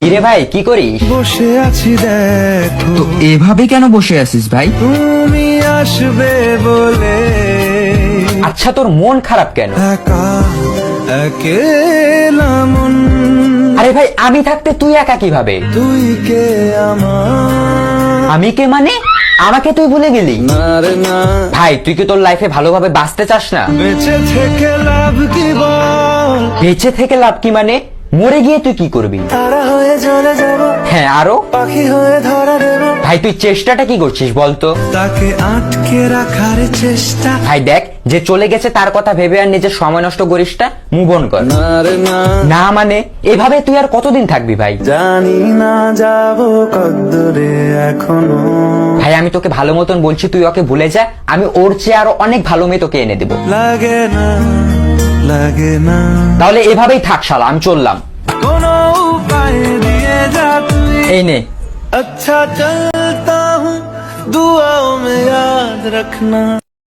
কিরে ভাই কি করিস? বসে আছি দেখো, তো এভাবে কেন বসে আছিস ভাই? তুমি আসবে বলে আচ্ছা তোর মন খারাপ কেন? একা একেলা মন, আরে ভাই আমি থাকতে তুই একা কিভাবে? তুই কে আমার? আমি কে মানে? আমাকে তুই ভুলে গেলি? না রে না, ভাই তুই কি তোর লাইফে ভালোভাবে বাঁচতে চাস না? বেঁচে থেকে লাভ কি বল? বেঁচে থেকে লাভ কি মানে? মরে গিয়ে তুই কি করবি? তারা হয়ে চলে যাব, হ্যাঁ আরো? পাখি হয়ে ধরা দেব, ভাই তুই চেষ্টাটা কি করছিস বলতো? তাকে আটকে রাখার চেষ্টা। ভাই দেখ, যে চলে গেছে তার কথা ভেবে আর নিজের সময় নষ্ট করিস না, মুভ অন কর। না রে না, না মানে এভাবে তুই আর কতদিন থাকবি ভাই? জানি না যাব কদ্দুরে এখনো। ভাই আমি তোকে ভালো মতন বলছি, তুই ওকে ভুলে যা। আমি ওর চেয়ে আরো অনেক ভালো মেয়ে তোকে এনে দেবো। লাগে না, লাগে না, তাহলে এভাবেই থাক শালা, আমি চললাম। কোনো উপায় দিয়ে যা তুই। এই নে। अच्छा चलता हूँ, दुआओं में याद रखना।